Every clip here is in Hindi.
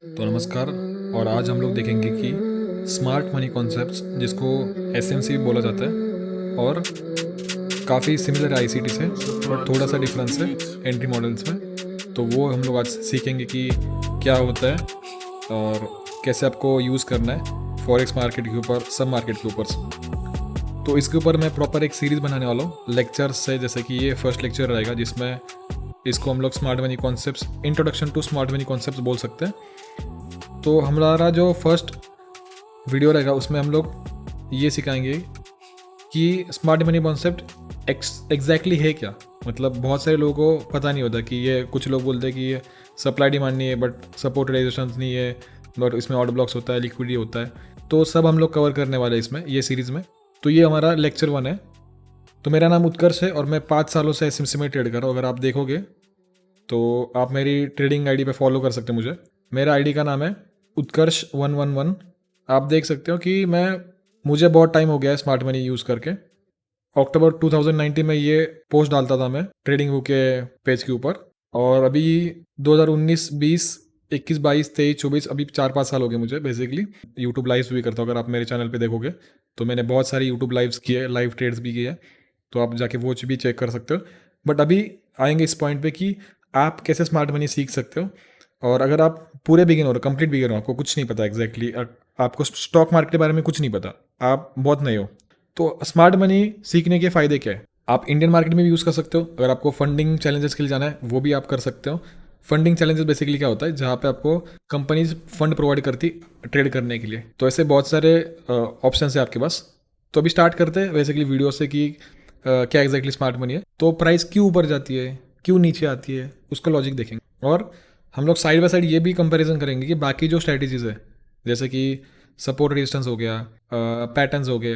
तो नमस्कार। और आज हम लोग देखेंगे कि स्मार्ट मनी कॉन्सेप्ट्स, जिसको एसएमसी भी बोला जाता है, और काफ़ी सिमिलर है आईसीटी से, बट थोड़ा सा डिफरेंस है एंट्री मॉडल्स में। तो वो हम लोग आज सीखेंगे कि क्या होता है और कैसे आपको यूज़ करना है फॉरेक्स मार्केट के ऊपर, सब मार्केट के ऊपर। तो इसके ऊपर मैं प्रॉपर एक सीरीज़ बनाने वाला हूँ लेक्चर्स से, जैसे कि ये फर्स्ट लेक्चर रहेगा जिसमें इसको हम लोग smart money concepts, introduction to smart money concepts बोल सकते हैं। तो हमारा जो फर्स्ट वीडियो रहेगा उसमें हम लोग ये सिखाएंगे कि स्मार्ट मनी कॉन्सेप्ट एग्जैक्टली है क्या। मतलब बहुत सारे लोगों को पता नहीं होता कि ये, कुछ लोग बोलते हैं कि ये सप्लाई डिमांड नहीं है, बट सपोर्ट रेजिस्टेंस नहीं है, बट इसमें ऑर्डर ब्लॉक्स होता है, लिक्विडिटी होता है। तो सब हम लोग कवर करने वाले हैं इसमें, ये सीरीज़ में। तो ये हमारा लेक्चर 1 है। तो मेरा नाम उत्कर्ष है और मैं 5 सालों से एसएमसी में ट्रेड कर रहा हूँ। अगर आप देखोगे तो आप मेरी ट्रेडिंग आईडी पे फॉलो कर सकते हैं मुझे। मेरा आईडी का नाम है उत्कर्ष 111। आप देख सकते हो कि मुझे बहुत टाइम हो गया है स्मार्ट मनी यूज़ करके। अक्टूबर 2019 में ये पोस्ट डालता था मैं ट्रेडिंग व्यू के पेज के ऊपर, और अभी 2019, 20, 21, 22, 23, 24, अभी 4-5 साल हो गए मुझे बेसिकली। यूट्यूब लाइव्स भी करता हूँ। अगर आप मेरे चैनल पे देखोगे तो मैंने बहुत सारी यूट्यूब लाइव्स की है, लाइव ट्रेड्स भी किए हैं, तो आप जाके वो भी चेक कर सकते हो। बट अभी आएंगे इस पॉइंट पे कि आप कैसे स्मार्ट मनी सीख सकते हो। और अगर आप पूरे बिगिनर हो, कंप्लीट बिगिनर हो, आपको कुछ नहीं पता एग्जैक्टली, आपको स्टॉक मार्केट के बारे में कुछ नहीं पता, आप बहुत नए हो, तो स्मार्ट मनी सीखने के फ़ायदे क्या है। आप इंडियन मार्केट में भी यूज़ कर सकते हो। अगर आपको फंडिंग चैलेंजेस के लिए जाना है वो भी आप कर सकते हो। फंडिंग चैलेंजेस बेसिकली क्या होता है, जहाँ पे आपको कंपनीज फंड प्रोवाइड करती ट्रेड करने के लिए। तो ऐसे बहुत सारे ऑप्शन है आपके पास। तो अभी स्टार्ट करते हैं बेसिकली वीडियो से कि क्या एग्जैक्टली स्मार्ट मनी है। तो प्राइस क्यों ऊपर जाती है, क्यों नीचे आती है, उसका लॉजिक देखेंगे। और हम लोग साइड बाय साइड ये भी कंपैरिजन करेंगे कि बाकी जो स्ट्रैटेजीज है, जैसे कि सपोर्ट रेजिस्टेंस हो गया, पैटर्न्स हो गए,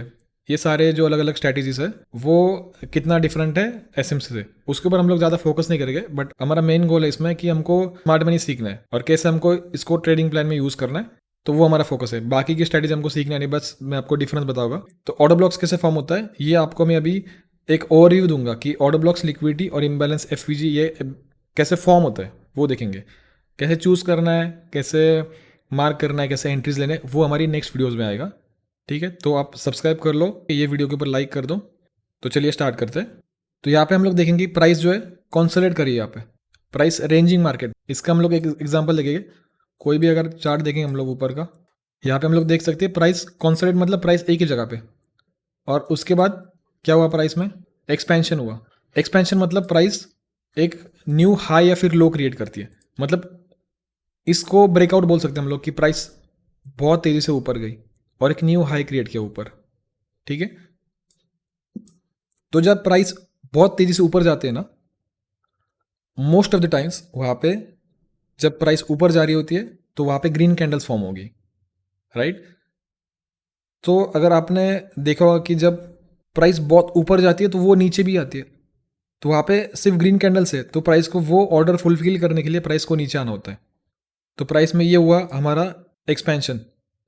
ये सारे जो अलग अलग स्ट्रैटेजीज है वो कितना डिफरेंट है एसएमसी से, उसके ऊपर हम लोग ज़्यादा फोकस नहीं करेंगे। बट हमारा मेन गोल है इसमें कि हमको स्मार्ट मनी सीखना है और कैसे हमको इसको ट्रेडिंग प्लान में यूज़ करना है। तो वो हमारा फोकस है। बाकी की स्ट्रैटेजी हमको सीखना नहीं, बस मैं आपको डिफरेंस बताऊंगा। तो ऑर्डर ब्लॉक्स कैसे फॉर्म होता है ये आपको मैं अभी एक ओवरव्यू दूंगा कि ऑर्डर ब्लॉक्स, लिक्विडिटी और इम्बैलेंस एफवीजी ये कैसे फॉर्म होता है, वो देखेंगे। कैसे चूज़ करना है, कैसे मार्क करना है, कैसे एंट्रीज लेने, वो हमारी नेक्स्ट वीडियोज़ में आएगा। ठीक है, तो आप सब्सक्राइब कर लो, ये वीडियो के ऊपर लाइक कर दो। तो चलिए स्टार्ट करते हैं। तो यहाँ पे हम लोग देखेंगे प्राइस जो है कॉन्सोलिडेट करिए। यहाँ पे प्राइस रेंजिंग मार्केट, इसका हम लोग एक एग्जांपल देखेंगे। कोई भी अगर चार्ट देखेंगे हम लोग ऊपर का, यहाँ पे हम लोग देख सकते हैं प्राइस कॉन्सोलिडेट, मतलब प्राइस एक ही जगह पे। और उसके बाद क्या हुआ, प्राइस में एक्सपेंशन हुआ। एक्सपेंशन मतलब प्राइस एक न्यू हाई या फिर लो क्रिएट करती है। मतलब इसको ब्रेकआउट बोल सकते हैं हम लोग कि प्राइस बहुत तेज़ी से ऊपर गई और एक न्यू हाई क्रिएट किया ऊपर। ठीक है, तो जब प्राइस बहुत तेज़ी से ऊपर जाते हैं ना, मोस्ट ऑफ द टाइम्स वहाँ पे जब प्राइस ऊपर जा रही होती है तो वहाँ पे ग्रीन कैंडल्स फॉर्म होगी, राइट। तो अगर आपने देखा होगा कि जब प्राइस बहुत ऊपर जाती है तो वो नीचे भी आती है, तो वहाँ पे सिर्फ ग्रीन कैंडल्स है, तो प्राइस को वो ऑर्डर फुलफिल करने के लिए प्राइस को नीचे आना होता है। तो प्राइस में ये हुआ हमारा एक्सपेंशन।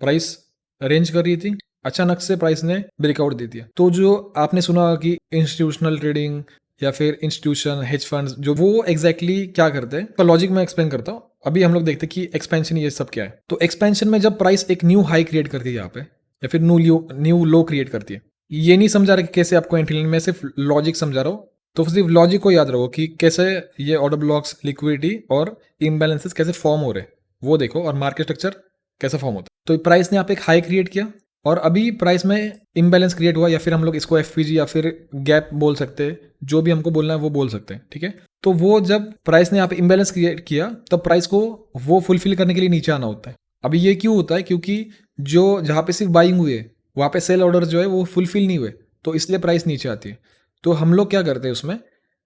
प्राइस रेंज कर रही थी, अचानक से प्राइस ने ब्रेकआउट दे दिया। तो जो आपने सुना होगा कि इंस्टीट्यूशनल ट्रेडिंग या फिर इंस्टीट्यूशन, हेज फंड्स, जो वो एग्जैक्टली क्या करते हैं, तो लॉजिक मैं एक्सप्लेन करता हूँ। अभी हम लोग देखते हैं कि एक्सपेंशन ये सब क्या है। तो एक्सपेंशन में जब प्राइस एक न्यू हाई क्रिएट करती है यहाँ पे, या फिर न्यू लो क्रिएट करती है, ये नहीं समझा रहा कि कैसे आपको एंट्री लेने में, सिर्फ लॉजिक समझा रहा हूँ। तो सिर्फ लॉजिक को याद रखो कि कैसे ये ऑर्डर ब्लॉक्स, लिक्विडिटी और इम्बैलेंसेस कैसे फॉर्म हो रहे हैं, वो देखो। और मार्केट स्ट्रक्चर कैसे फॉर्म होता है। तो प्राइस ने यहाँ पे एक हाई क्रिएट किया और अभी प्राइस में इम्बैलेंस क्रिएट हुआ, या फिर हम लोग इसको एफपीजी या फिर गैप बोल सकते हैं, जो भी हमको बोलना है वो बोल सकते हैं। ठीक है, तो वो जब प्राइस ने यहाँ पे इम्बैलेंस क्रिएट किया तब प्राइस को वो फुलफिल करने के लिए नीचे आना होता है। अभी ये क्यों होता है, क्योंकि जो जहाँ पे सिर्फ बाइंग हुई है वहाँ पे सेल ऑर्डर जो है वो फुलफिल नहीं हुए, तो इसलिए प्राइस नीचे आती है। तो हम लोग क्या करते हैं उसमें,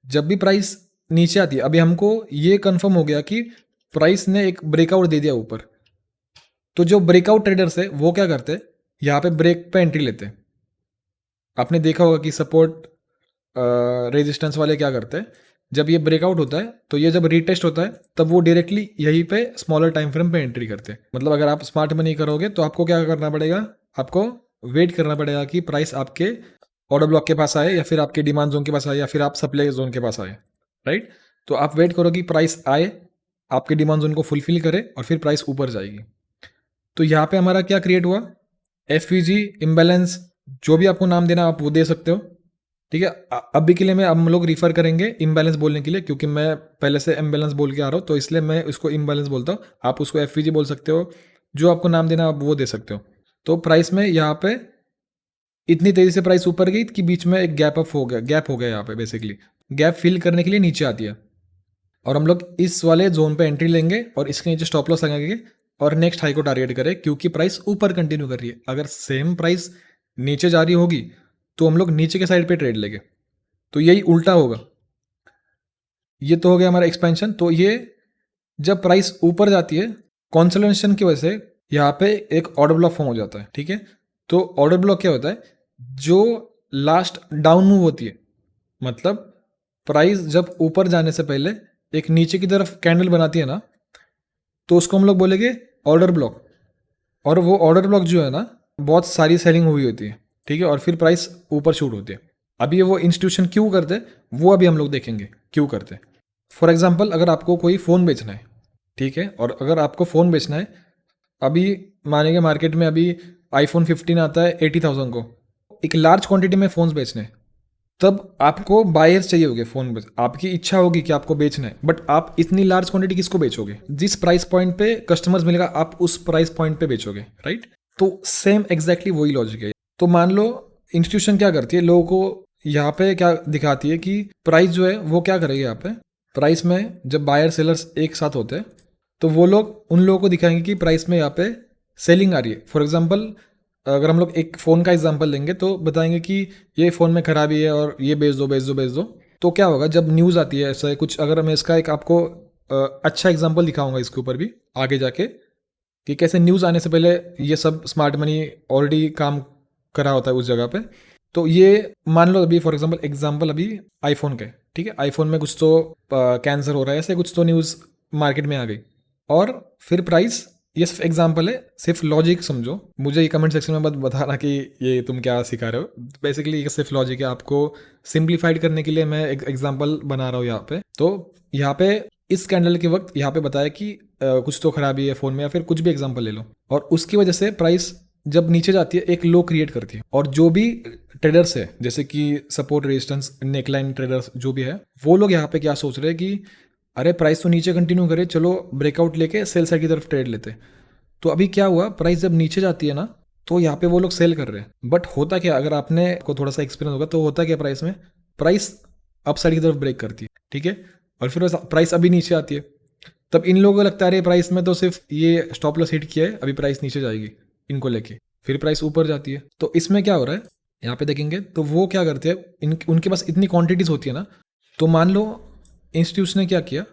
जब भी प्राइस नीचे आती है, अभी हमको ये कंफर्म हो गया कि प्राइस ने एक ब्रेकआउट दे दिया ऊपर, तो जो ब्रेकआउट ट्रेडर्स है वो क्या करते हैं, यहाँ पे ब्रेक पे एंट्री लेते हैं। आपने देखा होगा कि सपोर्ट रेजिस्टेंस वाले क्या करते हैं, जब ये ब्रेकआउट होता है तो ये जब रीटेस्ट होता है तब वो डायरेक्टली यहीं पे स्मॉलर टाइम फ्रेम पे एंट्री करते हैं। मतलब अगर आप स्मार्ट मनी करोगे तो आपको क्या करना पड़ेगा, आपको वेट करना पड़ेगा कि प्राइस आपके ऑर्डर ब्लॉक के पास आए, या फिर आपके डिमांड जोन के पास आए, या फिर आप सप्लाई जोन के पास आए, राइट। तो आप वेट करो कि प्राइस आए, आपके डिमांड जोन को फुलफिल करे और फिर प्राइस ऊपर जाएगी। तो यहाँ पे हमारा क्या क्रिएट हुआ, एफवीजी इम्बैलेंस, जो भी आपको नाम देना आप वो दे सकते हो, ठीक है। अभी के लिए मैं हम लोग रिफर करेंगे इम्बैलेंस बोलने के लिए, क्योंकि मैं पहले से इम्बैलेंस बोल के आ रहा हूँ, तो इसलिए मैं उसको इम्बैलेंस बोलता हूँ। आप उसको एफवीजी बोल सकते हो, जो आपको नाम देना आप वो दे सकते हो। तो प्राइस में यहाँ पे इतनी तेजी से प्राइस ऊपर गई कि बीच में एक गैप हो गया यहाँ पे। बेसिकली गैप फिल करने के लिए नीचे आती है और हम लोग इस वाले जोन पे एंट्री लेंगे और इसके नीचे स्टॉप लॉस लगाएंगे और नेक्स्ट हाई को टारगेट करें, क्योंकि प्राइस ऊपर कंटिन्यू कर रही है। अगर सेम प्राइस नीचे जा रही होगी तो हम लोग नीचे के साइड पे ट्रेड लेंगे, तो यही उल्टा होगा। ये तो हो गया हमारा एक्सपेंशन। तो ये जब प्राइस ऊपर जाती है कंसोलिडेशन की वजह से यहाँ पे एक ऑर्डर ब्लॉक फॉर्म हो जाता है, ठीक है। तो ऑर्डर ब्लॉक क्या होता है, जो लास्ट डाउन मूव होती है, मतलब प्राइस जब ऊपर जाने से पहले एक नीचे की तरफ कैंडल बनाती है ना, तो उसको हम लोग बोलेंगे ऑर्डर ब्लॉक। और वो ऑर्डर ब्लॉक जो है ना, बहुत सारी सेलिंग हुई होती है, ठीक है, और फिर प्राइस ऊपर शूट होती है। अभी ये वो इंस्टीट्यूशन क्यों करते हैं वो अभी हम लोग देखेंगे क्यों करते हैं। फॉर एग्जाम्पल, अगर आपको कोई फ़ोन बेचना है, ठीक है, और अगर आपको फ़ोन बेचना है, अभी मानेंगे मार्केट में अभी iPhone 15 आता है 80,000 को, एक लार्ज क्वांटिटी में फ़ोन्स बेचने हैं, तब आपको बायर्स चाहिए होंगे फ़ोन बेच, आपकी इच्छा होगी कि आपको बेचना है, बट आप इतनी लार्ज क्वांटिटी किसको बेचोगे? जिस प्राइस पॉइंट पे कस्टमर्स मिलेगा आप उस प्राइस पॉइंट पे बेचोगे, राइट। तो सेम एग्जैक्टली वही लॉजिक है। तो मान लो इंस्टीट्यूशन क्या करती है, लोगों को यहाँ पे क्या दिखाती है कि प्राइस जो है वो क्या करेगी। यहाँ पे प्राइस में जब बायर सेलर्स एक साथ होते हैं तो वो लोग उन लोगों को दिखाएंगे कि प्राइस में यहाँ पे सेलिंग आ रही है। फॉर एग्जांपल, अगर हम लोग एक फ़ोन का एग्जांपल लेंगे तो बताएंगे कि ये फ़ोन में खराबी है और ये बेच दो बेच दो बेच दो। तो क्या होगा जब न्यूज़ आती है ऐसा कुछ, अगर मैं इसका एक आपको अच्छा एग्जांपल दिखाऊंगा इसके ऊपर भी आगे जाके, कि कैसे न्यूज़ आने से पहले ये सब स्मार्ट मनी ऑलरेडी काम करा होता है उस जगह पे। तो ये मान लो अभी फॉर एग्जांपल अभी आईफोन के, ठीक है, आईफोन में कुछ तो कैंसर हो रहा है, ऐसे कुछ तो न्यूज़ मार्केट में आ गई और फिर प्राइस, ये सिर्फ एग्जांपल है, सिर्फ लॉजिक समझो। मुझे ये कमेंट सेक्शन में मत बताना कि ये तुम क्या सिखा रहे हो, बेसिकली ये सिर्फ लॉजिक है, आपको सिंप्लीफाइड करने के लिए मैं एक एग्जांपल बना रहा हूँ यहाँ पे। तो यहाँ पे इस कैंडल के वक्त यहाँ पे बताया कि कुछ तो खराबी है फ़ोन में, या फिर कुछ भी एग्जांपल ले लो, और उसकी वजह से प्राइस जब नीचे जाती है एक लो क्रिएट करती है। और जो भी ट्रेडर्स है, जैसे कि सपोर्ट रेजिस्टेंस नेकलाइन ट्रेडर्स जो भी है, वो लोग यहाँ पे क्या सोच रहे हैं कि अरे प्राइस तो नीचे कंटिन्यू करे, चलो ब्रेकआउट लेके सेल साइड की तरफ ट्रेड लेते। तो अभी क्या हुआ, प्राइस जब नीचे जाती है ना तो यहाँ पे वो लोग सेल कर रहे हैं, बट होता क्या, अगर आपने को थोड़ा सा एक्सपीरियंस होगा तो होता क्या, प्राइस में प्राइस अप साइड की तरफ ब्रेक करती है, ठीक है, और फिर प्राइस अभी नीचे आती है। तब इन लोगों को लगता है अरे प्राइस में तो सिर्फ ये स्टॉप लॉस हिट किया है, अभी प्राइस नीचे जाएगी, इनको लेके फिर प्राइस ऊपर जाती है। तो इसमें क्या हो रहा है यहाँ पे देखेंगे तो वो क्या करते हैं, उनके पास इतनी क्वांटिटीज होती है ना। तो मान लो इंस्टीट्यूशन ने क्या किया,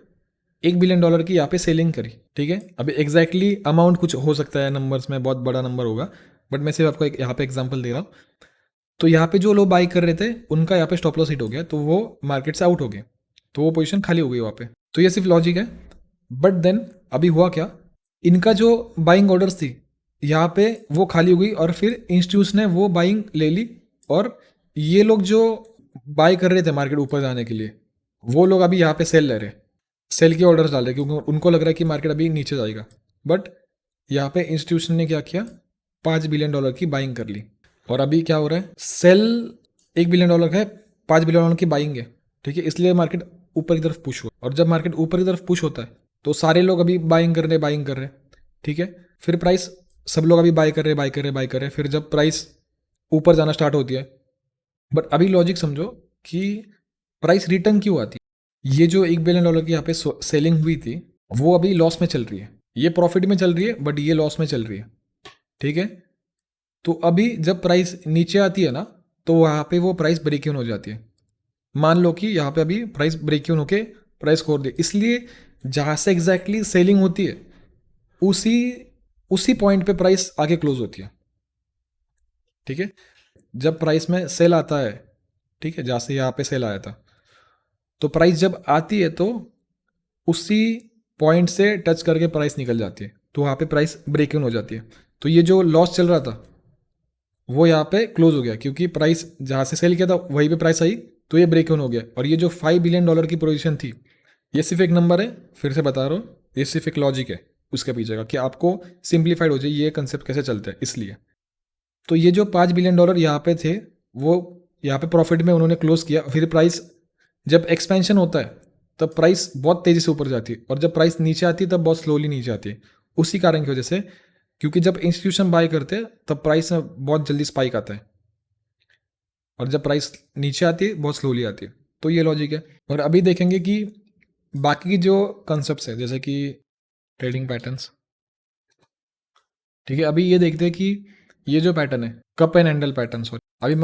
$1 बिलियन की यहाँ पे सेलिंग करी, ठीक है। अभी एग्जैक्टली अमाउंट कुछ हो सकता है नंबर्स में, बहुत बड़ा नंबर होगा, बट मैं सिर्फ आपको एक यहाँ पे एग्जांपल दे रहा हूँ। तो यहाँ पे जो लोग बाई कर रहे थे उनका यहाँ पे स्टॉप लॉस हिट हो गया, तो वो मार्केट से आउट हो गए, तो वो पोजीशन खाली हो गई वहाँ पे। तो ये सिर्फ लॉजिक है। बट देन अभी हुआ क्या, इनका जो बाइंग ऑर्डर्स थी यहाँ पे वो खाली हो गई और फिर इंस्टीट्यूशन ने वो बाइंग ले ली, और ये लोग जो बाई कर रहे थे मार्केट ऊपर जाने के लिए, वो लोग अभी यहाँ पे सेल ले रहे, सेल के ऑर्डर्स डाल रहे, क्योंकि उनको लग रहा है कि मार्केट अभी नीचे जाएगा। बट यहाँ पे इंस्टीट्यूशन ने क्या किया, $5 बिलियन की बाइंग कर ली। और अभी क्या हो रहा है, सेल $1 बिलियन का है, $5 बिलियन की बाइंग है, ठीक है, इसलिए मार्केट ऊपर की तरफ पुश हुआ। और जब मार्केट ऊपर की तरफ पुश होता है तो सारे लोग अभी बाइंग कर रहे, ठीक है, फिर प्राइस सब लोग अभी बाई कर रहे, फिर जब प्राइस ऊपर जाना स्टार्ट होती है। बट अभी लॉजिक समझो कि प्राइस रिटर्न क्यों आती है। ये जो $1 बिलियन की यहाँ पे सेलिंग हुई थी वो अभी लॉस में चल रही है, ये प्रॉफिट में चल रही है बट ये लॉस में चल रही है, ठीक है। तो अभी जब प्राइस नीचे आती है ना तो वहाँ पे वो प्राइस ब्रेक इवन हो जाती है। मान लो कि यहाँ पे अभी प्राइस ब्रेक इवन होके प्राइस खोल दे, इसलिए जहाँ से एग्जैक्टली सेलिंग होती है उसी पॉइंट पे प्राइस आगे क्लोज होती है, ठीक है। जब प्राइस में सेल आता है, ठीक है, जहाँ से यहाँ पे सेल आया था, तो प्राइस जब आती है तो उसी पॉइंट से टच करके प्राइस निकल जाती है, तो वहाँ पे प्राइस ब्रेक इवन हो जाती है। तो ये जो लॉस चल रहा था वो यहाँ पे क्लोज हो गया, क्योंकि प्राइस जहाँ से सेल किया था वहीं पे प्राइस आई, तो ये ब्रेक इवन हो गया। और ये जो $5 बिलियन की पोजीशन थी, ये सिर्फ एक नंबर है, फिर से बता रहा हूँ, ये सिर्फ एक लॉजिक है उसके पीछे का कि आपको सिंप्लीफाइड हो जाए ये कंसेप्ट कैसे चलता है इसलिए। तो ये जो $5 बिलियन यहाँ पे थे वो यहाँ पे प्रॉफिट में उन्होंने क्लोज किया। फिर प्राइस जब एक्सपेंशन होता है तब प्राइस बहुत तेज़ी से ऊपर जाती है और जब प्राइस नीचे आती है तब बहुत स्लोली नीचे आती है। उसी कारण की वजह से, क्योंकि जब इंस्टीट्यूशन बाय करते हैं तब प्राइस में बहुत जल्दी स्पाइक आता है और जब प्राइस नीचे आती है बहुत स्लोली आती है। तो ये लॉजिक है। और अभी देखेंगे कि बाकी की जो कंसेप्ट है जैसे कि ट्रेडिंग पैटर्न्स, ठीक है। अभी ये देखते हैं कि ये जो पैटर्न है cup and handle pattern, sorry, अभी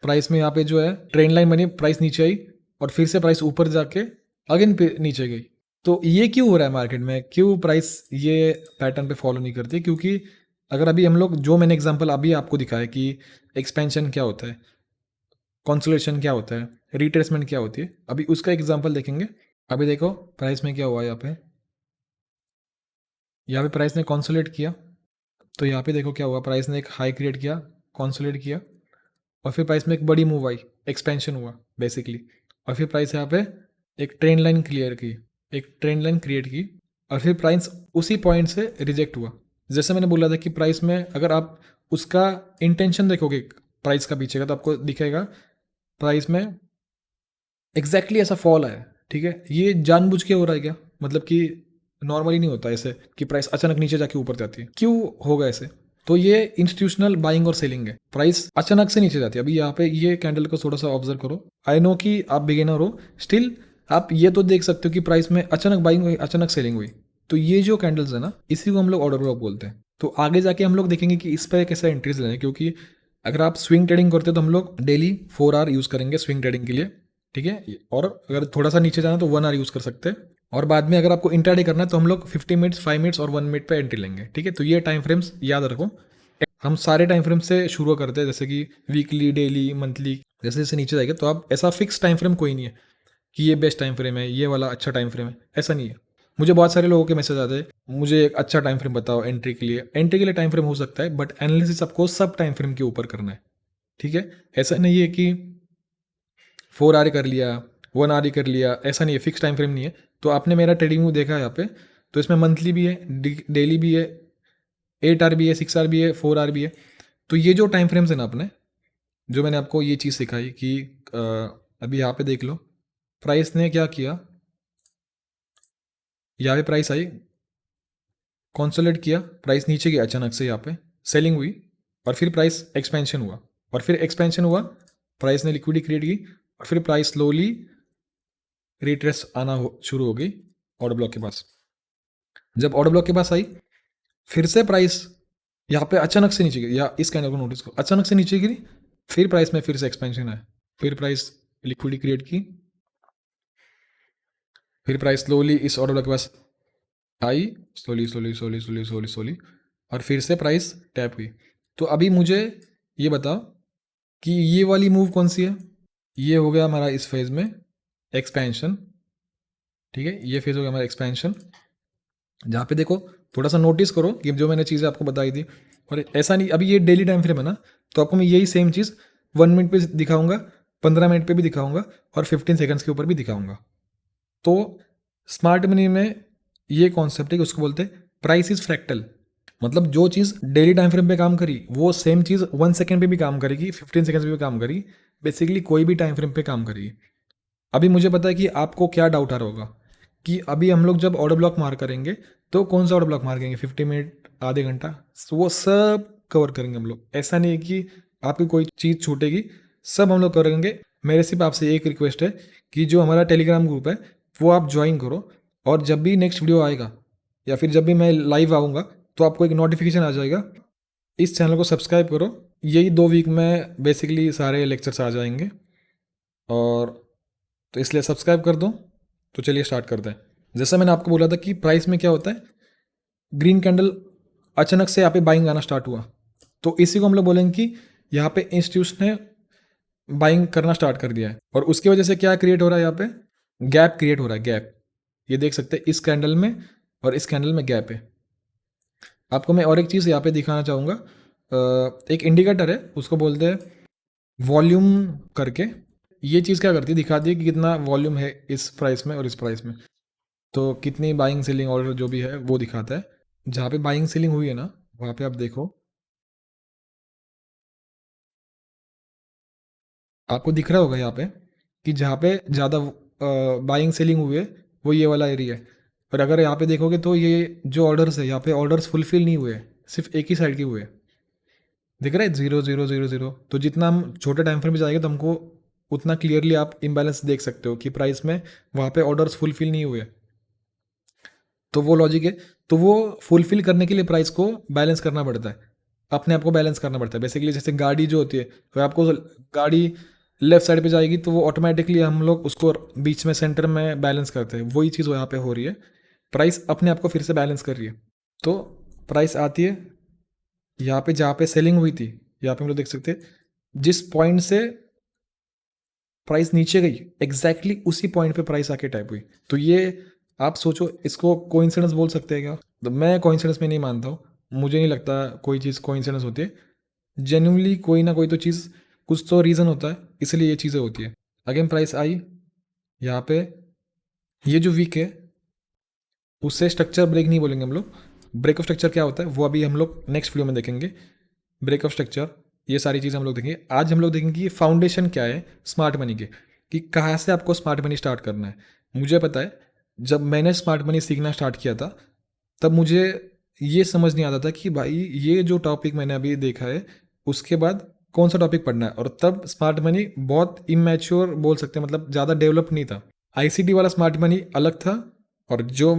प्राइस में यहाँ पे जो है ट्रेंड लाइन बनी, प्राइस नीचे आई और फिर से प्राइस ऊपर जाके अगेन नीचे गई। तो ये क्यों हो रहा है मार्केट में, क्यों प्राइस ये पैटर्न पे फॉलो नहीं करती? क्योंकि अगर अभी हम लोग जो मैंने एग्जांपल अभी आपको दिखाया कि एक्सपेंशन क्या होता है, कंसोलिडेशन क्या होता है, रिट्रेसमेंट क्या होती है, अभी उसका एग्जांपल देखेंगे। अभी देखो प्राइस में क्या हुआ, यहाँ पे प्राइस ने कंसोलिडेट किया, तो यहाँ पे देखो क्या हुआ, प्राइस ने एक हाई क्रिएट किया, कंसोलिडेट किया और फिर प्राइस में एक बड़ी मूव आई, एक्सपेंशन हुआ बेसिकली। और फिर प्राइस यहाँ पे एक ट्रेंड लाइन क्रिएट की और फिर प्राइस उसी पॉइंट से रिजेक्ट हुआ। जैसे मैंने बोला था कि प्राइस में अगर आप उसका इंटेंशन देखोगे प्राइस का पीछे का तो आपको दिखेगा प्राइस में एग्जैक्टली ऐसा फॉल आया, ठीक है। ये जानबूझ के हो रहा है क्या? मतलब कि नॉर्मली नहीं होता ऐसे कि प्राइस अचानक नीचे जाके ऊपर जाती है, क्यों होगा ऐसे? तो ये इंस्टीट्यूशनल बाइंग और सेलिंग है। प्राइस अचानक से नीचे जाती है। अभी यहाँ पे ये कैंडल को थोड़ा सा ऑब्जर्व करो। आई नो कि आप बिगिनर हो, स्टिल आप ये तो देख सकते हो कि प्राइस में अचानक बाइंग हुई, अचानक सेलिंग हुई। तो ये जो कैंडल्स है ना, इसी को हम लोग ऑर्डर ब्लॉक बोलते हैं। तो आगे जाके हम लोग देखेंगे कि इस पर कैसे एंट्रीज लें, क्योंकि अगर आप स्विंग ट्रेडिंग करते हो तो हम लोग डेली 4 आवर यूज़ करेंगे स्विंग ट्रेडिंग के लिए, ठीक है। और अगर थोड़ा सा नीचे जाना तो 1 आवर यूज़ कर सकते हैं। और बाद में अगर आपको इंट्राडे करना है तो हम लोग 50 मिनट्स, 5 मिनट्स और 1 मिनट पे एंट्री लेंगे, ठीक है। तो ये टाइम फ्रेम्स याद रखो। हम सारे टाइम फ्रेम से शुरू करते हैं, जैसे कि वीकली, डेली, मंथली, जैसे जैसे नीचे जाएगा तो आप ऐसा फिक्स टाइम फ्रेम कोई नहीं है कि ये बेस्ट टाइम फ्रेम है, ये वाला अच्छा टाइम फ्रेम है, ऐसा नहीं है। मुझे बहुत सारे लोगों के मैसेज आते हैं, मुझे एक अच्छा टाइम फ्रेम बताओ एंट्री के लिए। एंट्री के लिए टाइम फ्रेम हो सकता है बट एनालिसिस आपको सब टाइम फ्रेम के ऊपर करना है, ठीक है। ऐसा नहीं है कि 4 आवर कर लिया, 1 आवर कर लिया, ऐसा नहीं है, फिक्स टाइम फ्रेम नहीं है। तो आपने मेरा ट्रेडिंग व्यू देखा है यहाँ पे, तो इसमें मंथली भी है, डेली भी है, 8 आवर भी है, 6 आवर भी है, 4 आवर भी है। तो ये जो टाइम फ्रेम्स है ना अपने, जो मैंने आपको ये चीज़ सिखाई कि अभी यहाँ पे देख लो प्राइस ने क्या किया, यहाँ पे प्राइस आई, कंसोलिडेट किया, प्राइस नीचे गया अचानक से, यहाँ पे सेलिंग हुई और फिर प्राइस एक्सपेंशन हुआ और फिर एक्सपेंशन हुआ, प्राइस ने लिक्विडिटी क्रिएट की और फिर प्राइस स्लोली रिट्रेस आना शुरू हो गई ऑर्डर ब्लॉक के पास। जब ऑर्डर ब्लॉक के पास आई फिर से प्राइस यहाँ पे अचानक से नीचे गिरी, या इस कैंडल को नोटिस करो, अचानक से नीचे गिरी, फिर प्राइस में फिर से एक्सपेंशन है, फिर प्राइस लिक्विडिटी क्रिएट की, फिर प्राइस स्लोली इस ऑर्डर ब्लॉक के पास आई, slowly slowly slowly slowly slowly slowly और फिर से प्राइस टैप हुई। तो अभी मुझे ये बताओ कि ये वाली मूव कौन सी है? ये हो गया हमारा इस फेज में एक्सपेंशन, ठीक है। ये फेज हो गया हमारा एक्सपेंशन, जहाँ पे देखो थोड़ा सा नोटिस करो कि जो मैंने चीज़ें आपको बताई थी। और ऐसा नहीं, अभी ये डेली टाइम फ्रेम है ना, तो आपको मैं यही सेम चीज़ 1 मिनट पे दिखाऊंगा, 15 मिनट पे भी दिखाऊंगा और 15 सेकंड्स के ऊपर भी दिखाऊंगा। तो स्मार्ट मनी में ये कॉन्सेप्ट है कि उसको बोलते हैं प्राइस इज फ्रैक्टल। मतलब जो चीज़ डेली टाइम फ्रेम पे काम करी वो सेम चीज़ 1 सेकेंड पे भी काम करेगी, 15 सेकंड्स पे भी काम करेगी, बेसिकली कोई भी टाइम फ्रेम पे काम करेगी। अभी मुझे पता है कि आपको क्या डाउट आ रहा होगा कि अभी हम लोग जब ऑर्डर ब्लॉक मार करेंगे तो कौन सा ऑर्डर ब्लॉक मार करेंगे, 50 मिनट, आधे घंटा, तो वो सब कवर करेंगे हम लोग। ऐसा नहीं है कि आपकी कोई चीज़ छूटेगी, सब हम लोग करेंगे। मेरे सिर्फ आपसे एक रिक्वेस्ट है कि जो हमारा टेलीग्राम ग्रुप है वो आप ज्वाइन करो, और जब भी नेक्स्ट वीडियो आएगा या फिर जब भी मैं लाइव आऊँगा तो आपको एक नोटिफिकेशन आ जाएगा। इस चैनल को सब्सक्राइब करो, यही 2 वीक में बेसिकली सारे लेक्चर्स आ जाएंगे, और तो इसलिए सब्सक्राइब कर दो। तो चलिए स्टार्ट करते हैं। जैसा मैंने आपको बोला था कि प्राइस में क्या होता है, ग्रीन कैंडल अचानक से यहाँ पे बाइंग आना स्टार्ट हुआ, तो इसी को हम लोग बोलेंगे कि यहाँ पे इंस्टीट्यूशन ने बाइंग करना स्टार्ट कर दिया है। और उसकी वजह से क्या क्रिएट हो रहा है, यहाँ पे गैप क्रिएट हो रहा है, गैप। ये देख सकते हैं इस कैंडल में और इस कैंडल में गैप है। आपको मैं और एक चीज़ यहाँ पे दिखाना चाहूँगा, एक इंडिकेटर है उसको बोलते हैं वॉल्यूम करके। ये चीज़ क्या करती है, दिखाती है कि कितना वॉल्यूम है इस प्राइस में और इस प्राइस में। तो कितनी बाइंग सेलिंग ऑर्डर जो भी है वो दिखाता है। जहाँ पे बाइंग सेलिंग हुई है ना, वहाँ पे आप देखो, आपको दिख रहा होगा यहाँ पे कि जहाँ पे ज़्यादा बाइंग सेलिंग हुई है वो ये वाला एरिया है। और अगर यहाँ पे देखोगे तो ये जो ऑर्डर्स है यहाँ पे ऑर्डर्स फुलफिल नहीं हुए, सिर्फ एक ही साइड के हुए हैं। दिख रहा है 0 0 0 0। तो जितना हम छोटे टाइम फ्रेम में जाएंगे तो हमको उतना क्लियरली आप इम्बैलेंस देख सकते हो कि प्राइस में वहाँ पे ऑर्डर्स फुलफिल नहीं हुए। तो वो लॉजिक है। तो वो फुलफिल करने के लिए प्राइस को बैलेंस करना पड़ता है, अपने आप को बैलेंस करना पड़ता है। बेसिकली जैसे गाड़ी जो होती है, तो आपको गाड़ी लेफ्ट साइड पे जाएगी तो वो ऑटोमेटिकली हम लोग उसको बीच में सेंटर में बैलेंस करते हैं। वही चीज़ यहाँ पे हो रही है, प्राइस अपने आप को फिर से बैलेंस कर रही है। तो प्राइस आती है यहाँ पे जहाँ पे सेलिंग हुई थी, यहाँ पे हम लोग देख सकते हैं जिस पॉइंट से प्राइस नीचे गई एग्जैक्टली उसी पॉइंट पे प्राइस आके टैप हुई। तो ये आप सोचो, इसको कोइंसिडेंस बोल सकते हैं क्या? तो मैं कोइंसिडेंस में नहीं मानता हूँ, मुझे नहीं लगता कोई चीज़ कोइंसिडेंस होती है। जेन्युइनली कोई ना कोई तो चीज़, कुछ तो रीज़न होता है, इसलिए ये चीज़ें होती है। अगेन प्राइस आई यहाँ पे, ये जो वीक है उससे स्ट्रक्चर ब्रेक नहीं बोलेंगे हम लोग। ब्रेक ऑफ स्ट्रक्चर क्या होता है वो अभी हम लोग नेक्स्ट वीडियो में देखेंगे। ब्रेक ऑफ स्ट्रक्चर, ये सारी चीज़ हम लोग देखेंगे। आज हम लोग देखेंगे कि फाउंडेशन क्या है स्मार्ट मनी के, कि कहाँ से आपको स्मार्ट मनी स्टार्ट करना है। मुझे पता है जब मैंने स्मार्ट मनी सीखना स्टार्ट किया था तब मुझे ये समझ नहीं आता था कि भाई ये जो टॉपिक मैंने अभी देखा है उसके बाद कौन सा टॉपिक पढ़ना है। और तब स्मार्ट मनी बहुत इमेच्योर बोल सकते हैं, मतलब ज़्यादा डेवलप नहीं था। आईसीटी वाला स्मार्ट मनी अलग था और जो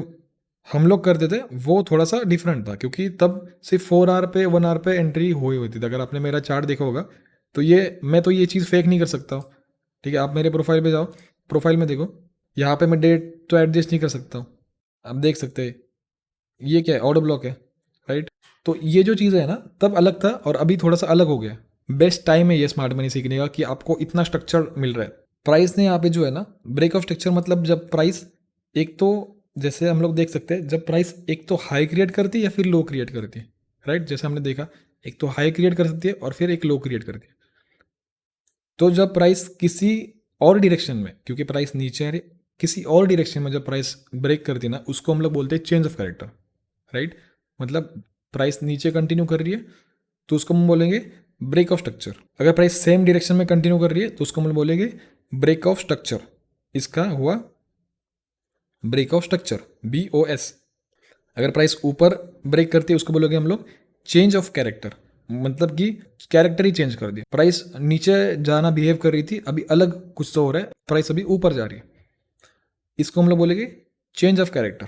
हम लोग करते थे वो थोड़ा सा डिफरेंट था, क्योंकि तब सिर्फ 4 आवर पे 1 आवर पे एंट्री हुई हुई थी। अगर आपने मेरा चार्ट देखा होगा तो ये मैं तो ये चीज़ फेक नहीं कर सकता हूँ। ठीक है, आप मेरे प्रोफाइल पे जाओ, प्रोफाइल में देखो, यहाँ पे मैं डेट तो एडजस्ट नहीं कर सकता हूँ। आप देख सकते हैं ये क्या है, ऑटो ब्लॉक है, राइट। तो ये जो चीज़ है ना तब अलग था और अभी थोड़ा सा अलग हो गया। बेस्ट टाइम है ये स्मार्ट मनी सीखने का कि आपको इतना स्ट्रक्चर मिल रहा है। प्राइस ने यहाँ पे जो है ना ब्रेक ऑफ स्ट्रक्चर, मतलब जब प्राइस एक तो जैसे हम लोग देख सकते हैं जब प्राइस एक तो हाई क्रिएट करती है या फिर लो क्रिएट करती है, राइट। जैसे हमने देखा एक तो हाई क्रिएट कर सकती है और फिर एक लो क्रिएट करती है। तो जब प्राइस किसी और डायरेक्शन में, क्योंकि प्राइस नीचे है, किसी और डायरेक्शन में जब प्राइस ब्रेक करती है ना उसको हम लोग बोलते हैं चेंज ऑफ कैरेक्टर, राइट। मतलब प्राइस नीचे कंटिन्यू कर रही है तो उसको हम बोलेंगे ब्रेक ऑफ स्ट्रक्चर। अगर प्राइस सेम डायरेक्शन में कंटिन्यू कर रही है तो उसको हम बोलेंगे ब्रेक ऑफ स्ट्रक्चर। इसका हुआ ब्रेक ऑफ स्ट्रक्चर, BOS। अगर प्राइस ऊपर ब्रेक करती है उसको बोलोगे हम लोग चेंज ऑफ कैरेक्टर, मतलब कि कैरेक्टर ही चेंज कर दिया। प्राइस नीचे जाना बिहेव कर रही थी, अभी अलग कुछ तो हो रहा है, प्राइस अभी ऊपर जा रही है, इसको हम लोग बोलेंगे चेंज ऑफ कैरेक्टर।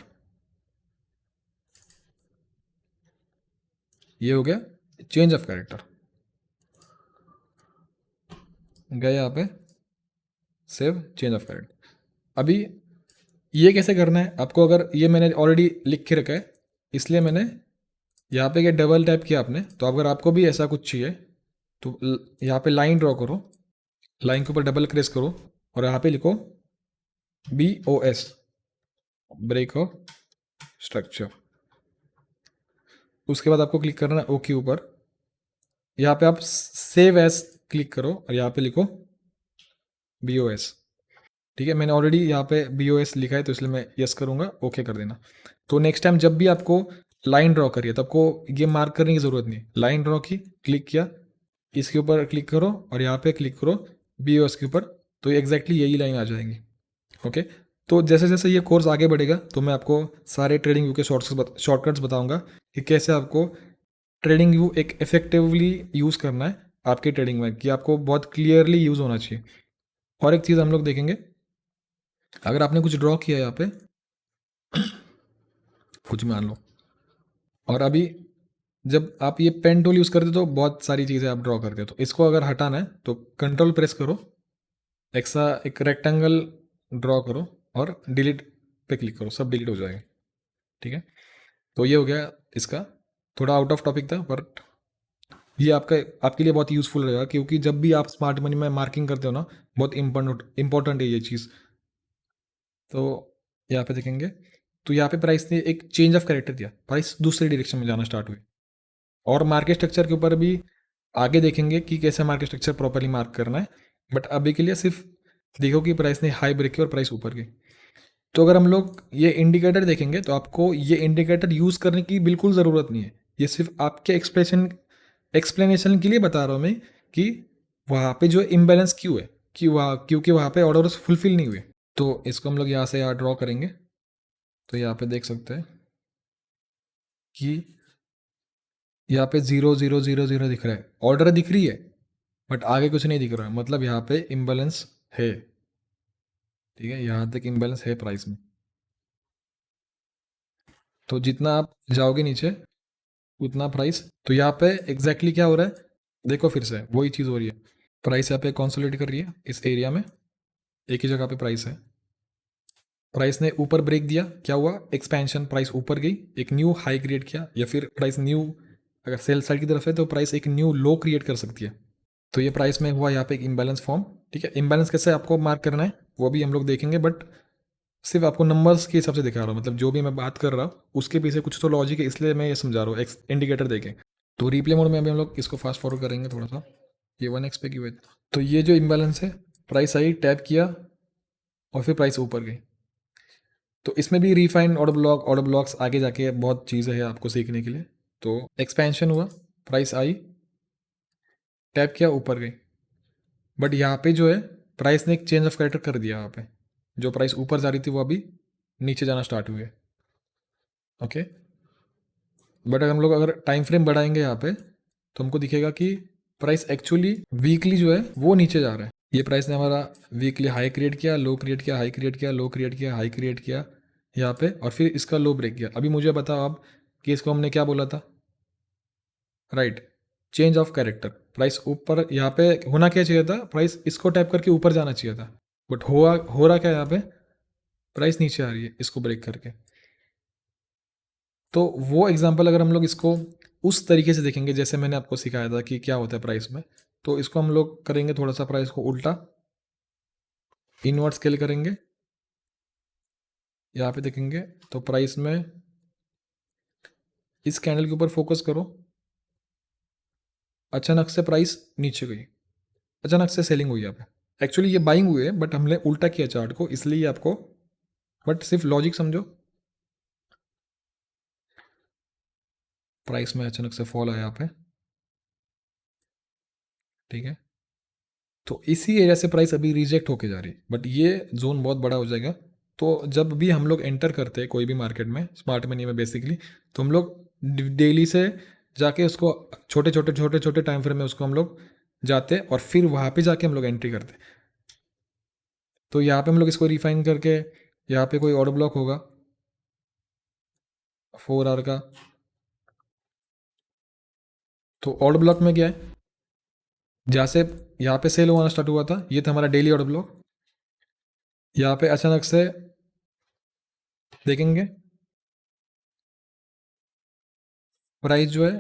ये हो गया चेंज ऑफ कैरेक्टर। गए यहाँ पे सेव चेंज ऑफ कैरेक्टर। अभी ये कैसे करना है आपको, अगर ये मैंने ऑलरेडी लिख के रखा है इसलिए मैंने यहाँ पे ये डबल टैप किया आपने। तो अगर आपको भी ऐसा कुछ चाहिए तो यहाँ पे लाइन ड्रॉ करो, लाइन के ऊपर डबल क्रेस करो और यहाँ पे लिखो BOS, ब्रेक ऑफ स्ट्रक्चर। उसके बाद आपको क्लिक करना है ओ के ऊपर, यहाँ पे आप सेव एज क्लिक करो और यहाँ पे लिखो BOS। ठीक है, मैंने ऑलरेडी यहाँ पे BOS लिखा है तो इसलिए मैं यस करूँगा, ओके कर देना। तो नेक्स्ट टाइम जब भी आपको लाइन ड्रॉ करिए तो आपको ये मार्क करने की ज़रूरत नहीं। लाइन ड्रॉ की, क्लिक किया, इसके ऊपर क्लिक करो और यहाँ पे क्लिक करो BOS के ऊपर, तो एग्जैक्टली यही लाइन आ जाएंगी। ओके, तो जैसे जैसे ये कोर्स आगे बढ़ेगा तो मैं आपको सारे ट्रेडिंग व्यू के शॉर्टकट्स बताऊंगा कि कैसे आपको ट्रेडिंग व्यू एक इफेक्टिवली यूज़ करना है आपके ट्रेडिंग में, कि आपको बहुत क्लियरली यूज़ होना चाहिए। और एक चीज़ हम लोग देखेंगे, अगर आपने कुछ ड्रॉ किया यहाँ पे कुछ मान लो, और अभी जब आप ये पेन टूल यूज़ करते हो तो बहुत सारी चीज़ें आप ड्रॉ करते हो, तो इसको अगर हटाना है तो कंट्रोल प्रेस करो, एक रेक्टेंगल ड्रॉ करो और डिलीट पे क्लिक करो, सब डिलीट हो जाएगा। ठीक है, तो ये हो गया इसका, थोड़ा आउट ऑफ टॉपिक था पर ये आपके लिए बहुत यूज़फुल रहेगा, क्योंकि जब भी आप स्मार्ट मनी में मार्किंग करते हो ना बहुत इंपॉर्टेंट है ये चीज़। तो यहाँ पे देखेंगे तो यहाँ पे प्राइस ने एक चेंज ऑफ कैरेक्टर दिया, प्राइस दूसरे डायरेक्शन में जाना स्टार्ट हुई। और मार्केट स्ट्रक्चर के ऊपर भी आगे देखेंगे कि कैसे मार्केट स्ट्रक्चर प्रॉपरली मार्क करना है, बट अभी के लिए सिर्फ देखो कि प्राइस ने हाई ब्रेक की और प्राइस ऊपर गई। तो अगर हम लोग ये इंडिकेटर देखेंगे तो आपको ये इंडिकेटर यूज़ करने की बिल्कुल ज़रूरत नहीं है। ये सिर्फ आपके एक्सप्लेनेशन के लिए बता रहा हूँ मैं कि वहाँ पे जो इम्बैलेंस क्यों है, कि वहाँ क्योंकि वहाँ पे ऑर्डर्स फुलफिल नहीं हुए। तो इसको हम लोग यहाँ से यहाँ ड्रॉ करेंगे। तो यहाँ पे देख सकते हैं कि यहाँ पे 0 0 0 0 दिख रहा है, ऑर्डर दिख रही है बट आगे कुछ नहीं दिख रहा है, मतलब यहाँ पे इम्बैलेंस है। ठीक है, यहाँ तक इम्बैलेंस है प्राइस में। तो जितना आप जाओगे नीचे उतना प्राइस, तो यहाँ पे एग्जैक्टली क्या हो रहा है, देखो फिर से वही चीज़ हो रही है। प्राइस यहाँ पे कंसोलिडेट कर रही है इस एरिया में, एक ही जगह पे प्राइस है। प्राइस ने ऊपर ब्रेक दिया, क्या हुआ, एक्सपेंशन, प्राइस ऊपर गई, एक न्यू हाई क्रिएट किया, या फिर प्राइस न्यू, अगर सेल साइड की तरफ है तो प्राइस एक न्यू लो क्रिएट कर सकती है। तो ये प्राइस में हुआ यहाँ पे एक इम्बैलेंस फॉर्म। ठीक है, इम्बैलेंस कैसे आपको मार्क करना है वो भी हम लोग देखेंगे, बट सिर्फ आपको नंबर्स के हिसाब से दिखा रहा हूँ, मतलब जो भी मैं बात कर रहा हूँ उसके पीछे कुछ तो लॉजिक है, इसलिए मैं ये समझा रहा हूँ इंडिकेटर देके। तो रिप्ले मोड में अभी हम लोग इसको फास्ट फॉरवर्ड करेंगे थोड़ा सा, ये 1x पे क्यों है। तो ये जो इम्बैलेंस है, प्राइस आई, टैप किया और फिर प्राइस ऊपर गई। तो इसमें भी रिफाइन ऑर्डर ब्लॉक्स आगे जाके बहुत चीज़ें हैं आपको सीखने के लिए। तो एक्सपेंशन हुआ, प्राइस आई, टैप किया, ऊपर गई, बट यहाँ पे जो है प्राइस ने एक चेंज ऑफ कैरेक्टर कर दिया। यहाँ पे जो प्राइस ऊपर जा रही थी वो अभी नीचे जाना स्टार्ट हुई है। ओके, बट अगर हम लोग अगर टाइम फ्रेम बढ़ाएंगे यहाँ पे तो हमको दिखेगा कि प्राइस एक्चुअली वीकली जो है वो नीचे जा रहा है। ये प्राइस ने हमारा वीकली हाई क्रिएट किया, लो क्रिएट किया, हाई क्रिएट किया, लो क्रिएट किया, हाई क्रिएट किया यहाँ पे, और फिर इसका लो ब्रेक किया। अभी मुझे बताओ आप कि इसको हमने क्या बोला था, right, change of character. Price ऊपर यहाँ पे होना क्या चाहिए था, प्राइस इसको टैप करके ऊपर जाना चाहिए था, बट हो रहा क्या यहाँ पे, प्राइस नीचे आ रही है इसको ब्रेक करके। तो वो एग्जांपल अगर हम लोग इसको उस तरीके से देखेंगे जैसे मैंने आपको सिखाया था कि क्या होता है प्राइस में, तो इसको हम लोग करेंगे थोड़ा सा, प्राइस को उल्टा इनवर्ट स्केल करेंगे। यहाँ पे देखेंगे तो प्राइस में इस कैंडल के ऊपर फोकस करो, अचानक से प्राइस नीचे गई, अचानक से सेलिंग हुई यहाँ पे। एक्चुअली ये बाइंग हुई है बट हमने उल्टा किया चार्ट को, इसलिए आपको, बट सिर्फ लॉजिक समझो। प्राइस में अचानक से फॉल आया यहाँ पे, ठीक है, तो इसी एरिया से प्राइस अभी रिजेक्ट होके जा रही है, बट ये जोन बहुत बड़ा हो जाएगा। तो जब भी हम लोग एंटर करते हैं कोई भी मार्केट में, स्मार्ट मनी में बेसिकली, तो हम लोग डेली से जाके उसको छोटे छोटे टाइम फ्रेम में उसको हम लोग जाते और फिर वहाँ पे जाके हम लोग एंट्री करते। तो यहाँ पे हम लोग इसको रिफाइन करके, यहाँ पे कोई ऑर्डर ब्लॉक होगा 4 आवर का, तो ऑर्डर ब्लॉक में क्या है, जहाँ से यहाँ पे सेल होना स्टार्ट हुआ था, ये था हमारा डेली ऑर्डर ब्लॉक। यहाँ पे अचानक से देखेंगे प्राइस जो है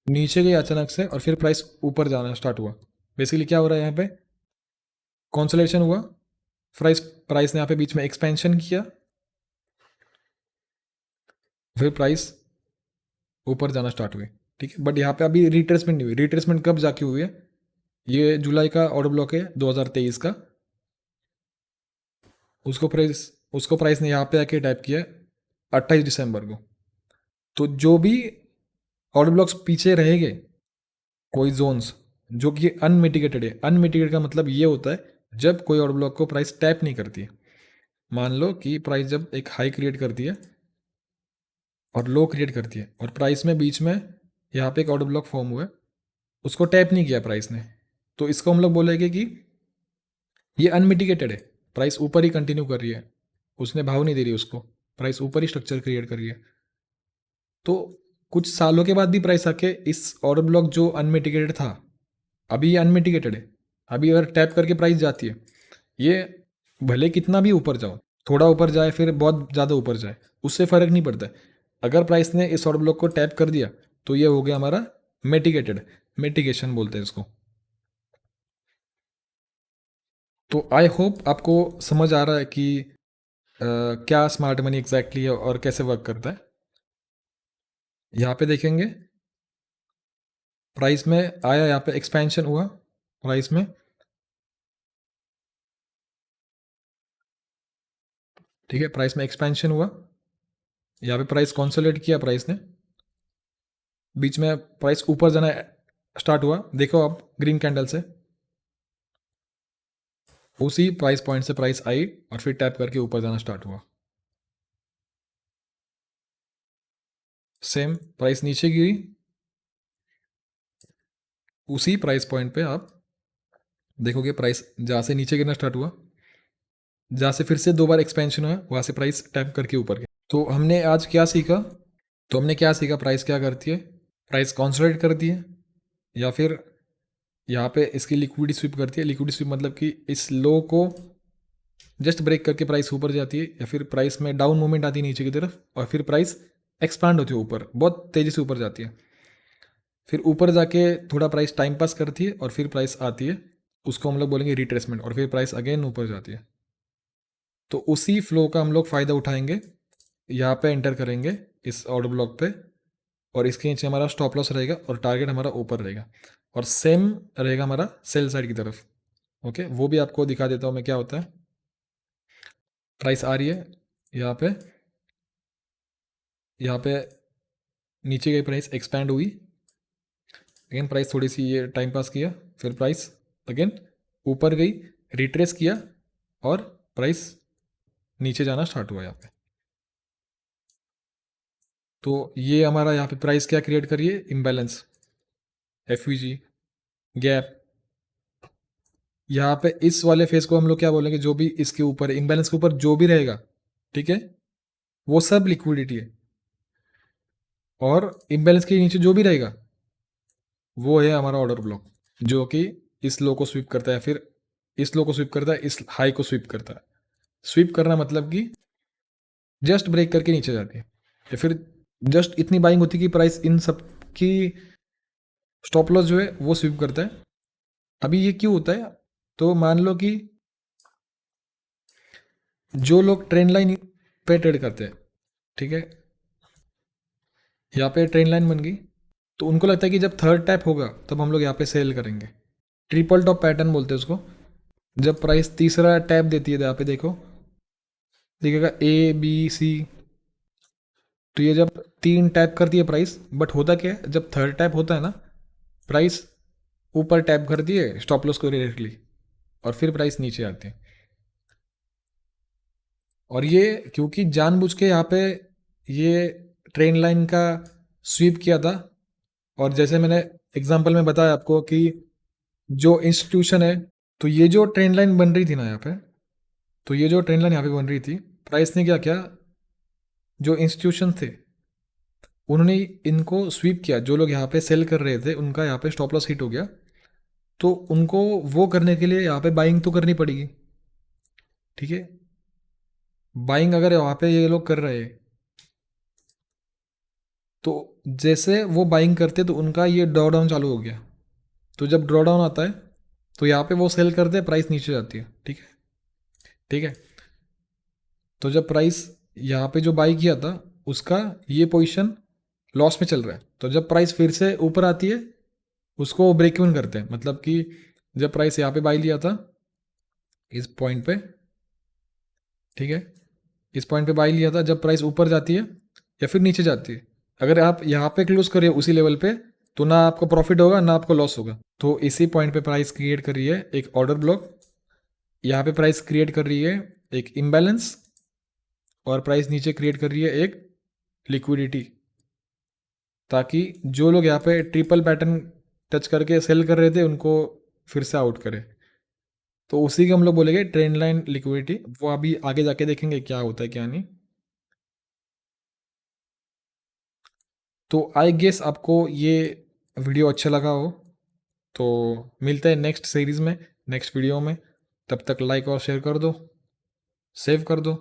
नीचे गई अचानक से और फिर प्राइस ऊपर जाना स्टार्ट हुआ। बेसिकली क्या हो रहा है, यहाँ पे कॉन्सोलेशन हुआ, प्राइस प्राइस ने यहाँ पे बीच में एक्सपेंशन किया, फिर प्राइस ऊपर जाना स्टार्ट हुई। ठीक है, बट यहाँ पे अभी रिट्रेसमेंट नहीं हुई। रिट्रेसमेंट कब जाके हुई है, ये जुलाई का ऑर्डर ब्लॉक है 2023 का, उसको प्राइस ने यहाँ पे आके टाइप किया 28 दिसंबर को। तो जो भी ऑर्डर ब्लॉक्स पीछे रहेंगे, कोई जोन्स जो कि अनमिटिगेटेड है, अनमिटिगेटेड का मतलब ये होता है जब कोई ऑर्डर ब्लॉक को प्राइस टैप नहीं करती है। मान लो कि प्राइस जब एक हाई क्रिएट करती है और लो क्रिएट करती है और प्राइस में बीच में यहाँ पे एक ऑर्डर ब्लॉक फॉर्म हुआ है, उसको टैप नहीं किया प्राइस ने, तो इसको हम लोग बोलेंगे कि ये अनमिटिगेटेड है, प्राइस ऊपर ही कंटिन्यू कर रही है, उसने भाव नहीं दे रही उसको, प्राइस ऊपर ही स्ट्रक्चर क्रिएट कर रही है। तो कुछ सालों के बाद भी प्राइस आके इस ऑर्डर ब्लॉक जो अनमिटिगेटेड था, अभी ये अनमिटिगेटेड है, अभी अगर टैप करके प्राइस जाती है, ये भले कितना भी ऊपर जाओ, थोड़ा ऊपर जाए फिर बहुत ज़्यादा ऊपर जाए, उससे फ़र्क नहीं पड़ता है। अगर प्राइस ने इस ऑर्डर ब्लॉक को टैप कर दिया तो ये हो गया हमारा मिटिगेटेड, मिटिगेशन बोलते हैं इसको। तो आई होप आपको समझ आ रहा है कि क्या स्मार्ट मनी एग्जैक्टली है और कैसे वर्क करता है। यहाँ पे देखेंगे प्राइस में आया, यहाँ पे एक्सपेंशन हुआ प्राइस में, ठीक है, प्राइस में एक्सपेंशन हुआ, यहाँ पे प्राइस कंसोलिडेट किया प्राइस ने, बीच में प्राइस ऊपर जाना स्टार्ट हुआ, देखो आप ग्रीन कैंडल से उसी प्राइस पॉइंट से प्राइस आई और फिर टैप करके ऊपर जाना स्टार्ट हुआ। सेम प्राइस नीचे गिरी, उसी प्राइस पॉइंट पे आप देखोगे प्राइस जहाँ से नीचे गिरना स्टार्ट हुआ, जहाँ से फिर से 2 बार एक्सपेंशन हुआ, वहाँ से प्राइस टैप करके ऊपर गया। तो हमने आज क्या सीखा? तो हमने क्या सीखा, प्राइस क्या करती है, प्राइस कंसोलिडेट करती है या फिर यहाँ पे इसकी लिक्विडिटी स्वीप करती है। लिक्विडिटी स्वीप मतलब कि इस लो को जस्ट ब्रेक करके प्राइस ऊपर जाती है, या फिर प्राइस में डाउन मूवमेंट आती है नीचे की तरफ और फिर प्राइस एक्सपांड होती है ऊपर, बहुत तेज़ी से ऊपर जाती है, फिर ऊपर जाके थोड़ा प्राइस टाइम पास करती है और फिर प्राइस आती है, उसको हम लोग बोलेंगे रिट्रेसमेंट, और फिर प्राइस अगेन ऊपर जाती है। तो उसी फ्लो का हम लोग फ़ायदा उठाएंगे, यहाँ पे एंटर करेंगे इस ऑर्डर ब्लॉक पे, और इसके नीचे हमारा स्टॉप लॉस रहेगा और टारगेट हमारा ऊपर रहेगा, और सेम रहेगा हमारा सेल साइड की तरफ। ओके, वो भी आपको दिखा देता हूँ मैं क्या होता है। प्राइस आ रही है यहाँ पे नीचे गई, प्राइस एक्सपैंड हुई, अगेन प्राइस थोड़ी सी ये टाइम पास किया, फिर प्राइस अगेन ऊपर गई, रिट्रेस किया और प्राइस नीचे जाना स्टार्ट हुआ यहाँ पे। तो ये हमारा यहाँ पे प्राइस क्या क्रिएट करिए, इम्बैलेंस, एफवीजी, गैप। यहाँ पे इस वाले फेस को हम लोग क्या बोलेंगे, जो भी इसके ऊपर इम्बैलेंस के ऊपर जो भी रहेगा, ठीक है, वो सब लिक्विडिटी है, और इम्बैलेंस के नीचे जो भी रहेगा वो है हमारा ऑर्डर ब्लॉक, जो कि इस लो को स्वीप करता है, फिर इस लो को स्वीप करता है, इस हाई को स्वीप करता है। स्वीप करना मतलब कि जस्ट ब्रेक करके नीचे जाती है, या फिर जस्ट इतनी बाइंग होती है कि प्राइस इन सब की स्टॉप लॉस जो है वो स्वीप करता है। अभी ये क्यों होता है, तो मान लो कि जो लोग ट्रेंड लाइन पे ट्रेड करते हैं, ठीक है, यहाँ पे ट्रेंड लाइन बन गई, तो उनको लगता है कि जब थर्ड टैप होगा तब हम लोग यहाँ पे सेल करेंगे। ट्रिपल टॉप पैटर्न बोलते हैं उसको। जब प्राइस तीसरा टैप देती है, यहाँ पे देखो दिखेगा ए बी सी, तो ये जब 3 टैप करती है प्राइस, बट होता क्या है, जब थर्ड टैप होता है ना, प्राइस ऊपर टैप करती है स्टॉप लॉस को डायरेक्टली, और फिर प्राइस नीचे आती है। और ये क्योंकि जानबूझ के यहाँ पे ये ट्रेंड लाइन का स्वीप किया था, और जैसे मैंने एग्जांपल में बताया आपको कि जो इंस्टीट्यूशन है, तो ये जो ट्रेंड लाइन बन रही थी ना यहाँ पे, तो ये जो ट्रेंड लाइन यहाँ पे बन रही थी, प्राइस ने क्या किया, जो इंस्टीट्यूशन थे उन्होंने इनको स्वीप किया, जो लोग यहाँ पे सेल कर रहे थे उनका यहाँ पे स्टॉप लॉस हिट हो गया, तो उनको वो करने के लिए यहाँ पे बाइंग तो करनी पड़ेगी, ठीक है। बाइंग अगर वहाँ पे ये लोग कर रहे हैं, तो जैसे वो बाइंग करते तो उनका ये ड्रॉ डाउन चालू हो गया, तो जब ड्रॉ डाउन आता है तो यहाँ पे वो सेल करते हैं, प्राइस नीचे जाती है, ठीक है, ठीक है। तो जब प्राइस यहाँ पे जो बाई किया था उसका ये पोजीशन लॉस में चल रहा है, तो जब प्राइस फिर से ऊपर आती है उसको ब्रेक इवन करते हैं, मतलब कि जब प्राइस यहाँ पे बाई लिया था इस पॉइंट पे, ठीक है, इस पॉइंट पे बाई लिया था, जब प्राइस ऊपर जाती है या फिर नीचे जाती है, अगर आप यहाँ पे क्लोज करिए उसी लेवल पे, तो ना आपको प्रॉफिट होगा ना आपको लॉस होगा। तो इसी पॉइंट पे प्राइस क्रिएट कर रही है एक ऑर्डर ब्लॉक, यहाँ पे प्राइस क्रिएट कर रही है एक इम्बैलेंस, और प्राइस नीचे क्रिएट कर रही है एक लिक्विडिटी, ताकि जो लोग यहाँ पे ट्रिपल पैटर्न टच करके सेल कर रहे थे उनको फिर से आउट करे। तो उसी को हम लोग बोलेंगे ट्रेंड लाइन लिक्विडिटी, वो अभी आगे जाके देखेंगे क्या होता है क्या नहीं। तो आई गेस आपको ये वीडियो अच्छा लगा हो, तो मिलते हैं नेक्स्ट सीरीज़ में, नेक्स्ट वीडियो में। तब तक लाइक और शेयर कर दो, सेव कर दो।